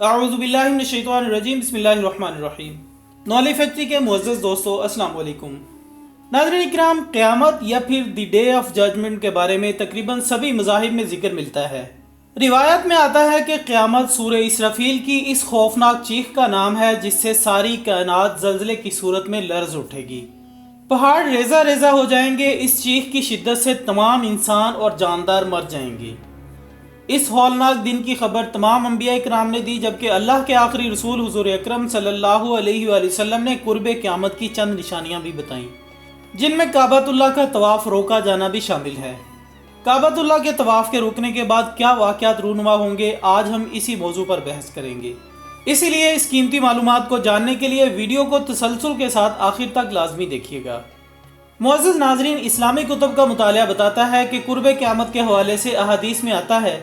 अऊज़ु बिल्लाहि मिनश शैतानिर रजीम बिस्मिल्लाहिर रहमानिर रहीम। Knowledge factory के मुअज़्ज़ज़ दोस्तों, अस्सलाम वालेकुम। नाज़रीन इकराम, क़यामत या फिर द डे ऑफ जजमेंट के बारे में तकरीबन सभी मज़ाहिब में ज़िक्र मिलता है। रिवायत में आता है कि क़यामत सूरह इसराफील की इस खौफनाक चीख का नाम है जिससे सारी कायनात ज़ल्ज़ले की सूरत में लर्ज़ उठेगी। पहाड़ रेज़ा रेज़ा हो जाएंगे। इस चीख की शिद्दत से तमाम इंसान और जानदार मर जाएंगे। इस हौलनाक दिन की खबर तमाम अंबिया इकराम ने दी, जबकि अल्लाह के आखिरी रसूल हुज़ूर अकरम सल्लल्लाहु अलैहि वसल्लम ने कुर्बे क़यामत की चंद निशानियां भी बताईं, जिनमें काबतुल्लाह का तवाफ़ रोका जाना भी शामिल है। काबतुल्लाह के तवाफ़ के रुकने के बाद क्या वाक़यात रूनुमा होंगे, आज हम इसी मौजू पर बहस करेंगे। इसीलिए इस कीमती मालूमात को जानने के लिए वीडियो को तसलसल के साथ आखिर तक लाजमी देखिएगा। मुअज़्ज़ज़ नाज़रीन, इस्लामी कुतुब का मुतालिया बताता है कि कुर्बे क़यामत के हवाले से अहादीस में आता है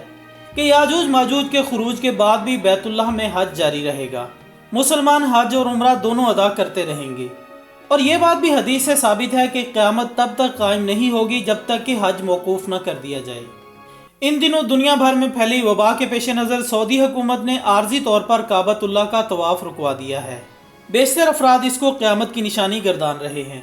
कि याजूज माजूज के खुरूज के बाद भी बैतुल्लाह में हज जारी रहेगा। मुसलमान हज और उम्रा दोनों अदा करते रहेंगे। और ये बात भी हदीस से साबित है कि क़यामत तब तक कायम नहीं होगी जब तक कि हज मौकूफ़ न कर दिया जाए। इन दिनों दुनिया भर में फैली वबा के पेश नज़र सऊदी हुकूमत ने आर्जी तौर पर काबतुल्लाह का तवाफ़ रुकवा दिया है। बेशतर अफराद इसको क़यामत की निशानी गर्दान रहे हैं।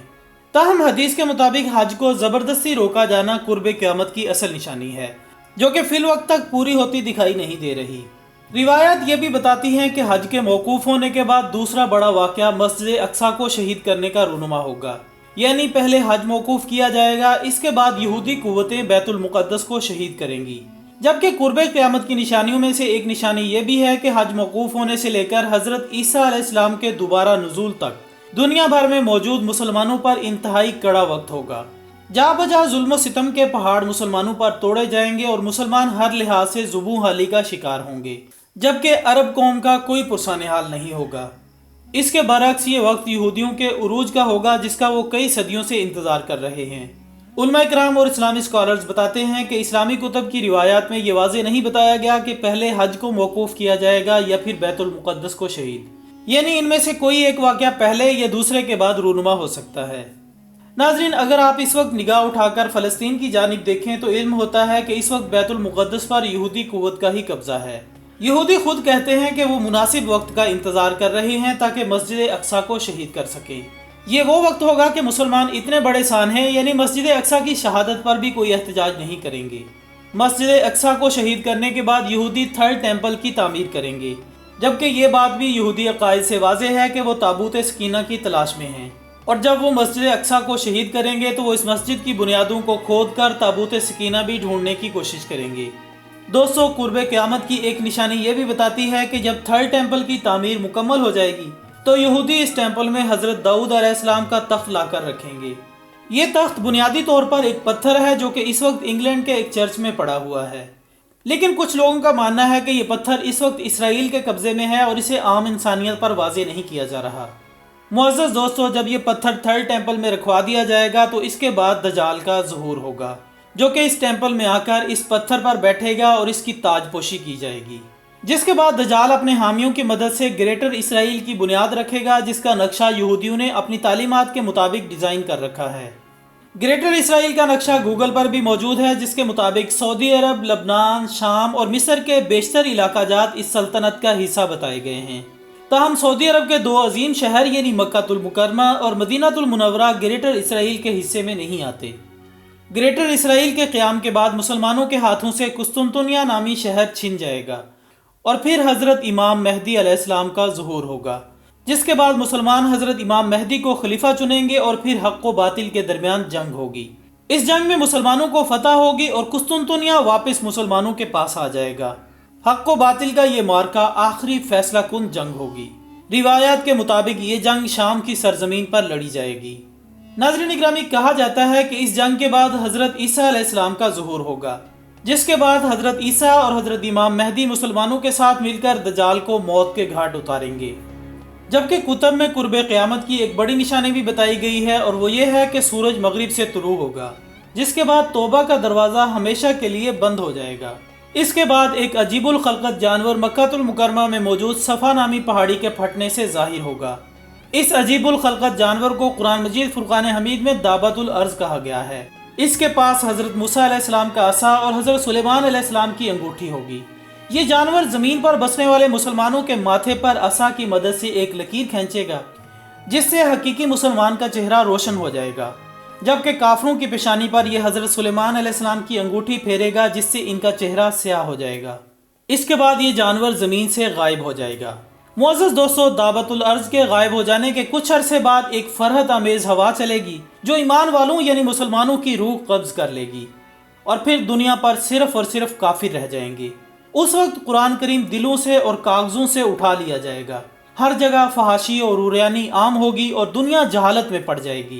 ताहम हदीस के मुताबिक हज को ज़बरदस्ती रोका जाना कुर्बे क़यामत की असल निशानी है, जो कि फ़िल वक्त तक पूरी होती दिखाई नहीं दे रही। रिवायत ये भी बताती हैं कि हज के मौकूफ़ होने के बाद दूसरा बड़ा वाक़या मस्जिद अक्सा को शहीद करने का रूनुमा होगा। यानी पहले हज मौकूफ़ किया जाएगा, इसके बाद यहूदी कुव्वतें बैतुल मुक़द्दस को शहीद करेंगी। जबकि कुर्बे क़यामत की निशानियों में से एक निशानी ये भी है कि हज मौकूफ़ होने से लेकर हज़रत ईसा अलैहिस्सलाम के दोबारा नुज़ूल तक दुनिया भर में मौजूद मुसलमानों पर इंतहाई कड़ा वक्त होगा। जा बजा जुल्म सितम के पहाड़ मुसलमानों पर तोड़े जाएंगे और मुसलमान हर लिहाज से ज़ुबूं हाली का शिकार होंगे, जबकि अरब कौम का कोई पुरसाने हाल नहीं होगा। इसके बरक्स ये वक्त यहूदियों के उरूज का होगा, जिसका वो कई सदियों से इंतज़ार कर रहे हैं। उलमा इकराम और इस्लामी स्कॉलर्स बताते हैं कि इस्लामी कुतुब की रिवायात में ये वाज़े नहीं बताया गया कि पहले हज को मौकूफ़ किया जाएगा या फिर बैतुल मुक़द्दस को शहीद, यानी इनमें से कोई एक वाक़या पहले या दूसरे के बाद रूनुमा हो सकता है। नाज़रीन, अगर आप इस वक्त निगाह उठाकर फ़लस्तीन की जानिब देखें तो इल्म होता है कि इस वक्त बैतुल मुक़द्दस पर यहूदी कुव्वत का ही कब्ज़ा है। यहूदी खुद कहते हैं कि वो मुनासिब वक्त का इंतज़ार कर रहे हैं ताकि मस्जिद अक्सा को शहीद कर सकें। ये वो वक्त होगा कि मुसलमान इतने बड़े सान हैं, यानी मस्जिद अक्सा की शहादत पर भी कोई एहतजाज नहीं करेंगे। मस्जिद अक्सा को शहीद करने के बाद यहूदी थर्ड टेम्पल की तामीर करेंगे, जबकि ये बात भी यहूदी अकायद से वाज़ेह है कि वो ताबूत सकीना की तलाश में हैं। और जब वो मस्जिद अक्सा को शहीद करेंगे तो वो इस मस्जिद की बुनियादों को खोद कर ताबूत सकीना भी ढूंढने की कोशिश करेंगे। दोस्तों, कुर्बे क़यामत की एक निशानी ये भी बताती है कि जब थर्ड टेम्पल की तामीर मुकम्मल हो जाएगी तो यहूदी इस टेम्पल में हज़रत दाऊद अलैहिस्सलाम का तख्त लाकर रखेंगे। ये तख्त बुनियादी तौर पर एक पत्थर है जो कि इस वक्त इंग्लैंड के एक चर्च में पड़ा हुआ है, लेकिन कुछ लोगों का मानना है कि ये पत्थर इस वक्त इसराइल के कब्ज़े में है और इसे आम इंसानियत पर वाज़े नहीं किया जा रहा। मुअज़्ज़ज़ दोस्तों, जब ये पत्थर थर्ड टेम्पल में रखवा दिया जाएगा तो इसके बाद दजाल का ज़ुहूर होगा, जो कि इस टेम्पल में आकर इस पत्थर पर बैठेगा और इसकी ताजपोशी की जाएगी। जिसके बाद दजाल अपने हामियों की मदद से ग्रेटर इसराइल की बुनियाद रखेगा, जिसका नक्शा यहूदियों ने अपनी तालीमात के मुताबिक डिज़ाइन कर रखा है। ग्रेटर इसराइल का नक्शा गूगल पर भी मौजूद है, जिसके मुताबिक सऊदी अरब, लबनान, शाम और मिस्र के बेशतर इलाका जात इस सल्तनत का हिस्सा बताए गए हैं। ताहम सऊदी अरब के दो अजीम शहर यानी मक्कातुल मुकर्रमा और मदीनातुल मुनव्वरा ग्रेटर इसराइल के हिस्से में नहीं आते। ग्रेटर इसराइल के क़याम के बाद मुसलमानों के हाथों से कुस्तुनतुनिया नामी शहर छिन जाएगा और फिर हज़रत इमाम मेहदी अलैहिस्सलाम का ज़ुहूर होगा, जिसके बाद मुसलमान हज़रत इमाम मेहदी को खलीफा चुनेंगे और फिर हक़ व बातिल के दरमियान जंग होगी। इस जंग में मुसलमानों को फतह होगी और कुस्तुनतुनिया वापस मुसलमानों के पास आ जाएगा। हक़ व बातिल का ये मार्का आखिरी फैसला कुन जंग होगी। रिवायात के मुताबिक ये जंग शाम की सरजमीन पर लड़ी जाएगी। नाज़रीन इकरामी, कहा जाता है कि इस जंग के बाद हज़रत ईसा अलैहिस्सलाम का ज़ुहूर होगा, जिसके बाद हज़रत ईसा और हज़रत इमाम मेहदी मुसलमानों के साथ मिलकर दजाल को मौत के घाट उतारेंगे। जबकि कुतुब में कुर्बे क़यामत की एक बड़ी निशानी भी बताई गई है, और वो ये है कि सूरज मगरिब से तुलू होगा, जिसके बाद तौबा का दरवाज़ा हमेशा के लिए बंद हो जाएगा। इसके बाद एक अजीबुल खल्क़त जानवर मक्कातुल मुकर्रमा में मौजूद सफ़ा नामी पहाड़ी के फटने से ज़ाहिर होगा। इस अजीबुल खल्क़त जानवर को कुरान मजीद फुरक़ान हमीद में दाबतुल अर्ज़ कहा गया है। इसके पास हज़रत मूसा अलैहिस्सलाम का असा और हज़रत सुलेमान अलैहिस्सलाम की अंगूठी होगी। یہ جانور زمین پر بسنے والے مسلمانوں کے ماتھے پر عصا کی مدد سے ایک لکیر کھینچے گا جس سے حقیقی مسلمان کا چہرہ روشن ہو جائے گا، جبکہ کافروں کی پیشانی پر یہ حضرت سلیمان علیہ السلام کی انگوٹھی پھیرے گا جس سے ان کا چہرہ سیاہ ہو جائے گا۔ اس کے بعد یہ جانور زمین سے غائب ہو جائے گا۔ معزز دوستو، دعوت الارض کے غائب ہو جانے کے کچھ عرصے بعد ایک فرحت آمیز ہوا چلے گی جو ایمان والوں یعنی مسلمانوں کی روح قبض کر لے گی، اور پھر دنیا پر صرف اور صرف کافر رہ جائیں گے۔ اس وقت قرآن کریم دلوں سے اور کاغذوں سے اٹھا لیا جائے گا، ہر جگہ فحاشی اور عریانی عام ہوگی اور دنیا جہالت میں پڑ جائے گی۔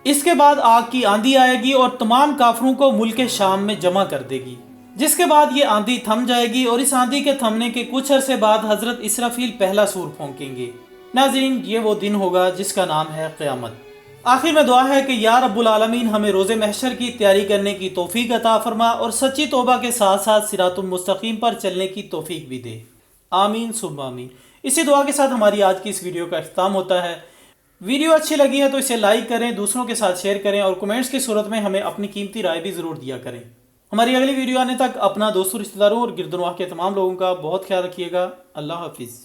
اس کے بعد آگ کی آندھی آئے گی اور تمام کافروں کو ملک شام میں جمع کر دے گی، جس کے بعد یہ آندھی تھم جائے گی، اور اس آندھی کے تھمنے کے کچھ عرصے بعد حضرت اسرافیل پہلا سور پھونکیں گے۔ ناظرین، یہ وہ دن ہوگا جس کا نام ہے قیامت۔ آخر میں دعا ہے کہ یا رب العالمین ہمیں روز محشر کی تیاری کرنے کی توفیق عطا فرما اور سچی توبہ کے ساتھ ساتھ صراط المستقیم پر چلنے کی توفیق بھی دے، آمین ثم آمین۔ اسی دعا کے ساتھ ہماری آج کی اس ویڈیو کا اختتام ہوتا ہے۔ ویڈیو اچھی لگی ہے تو اسے لائک کریں، دوسروں کے ساتھ شیئر کریں، اور کمنٹس کی صورت میں ہمیں اپنی قیمتی رائے بھی ضرور دیا کریں۔ ہماری اگلی ویڈیو آنے تک اپنا دوستوں، رشتہ داروں اور گرد و نواح کے تمام لوگوں کا بہت خیال رکھیے گا۔ اللہ حافظ۔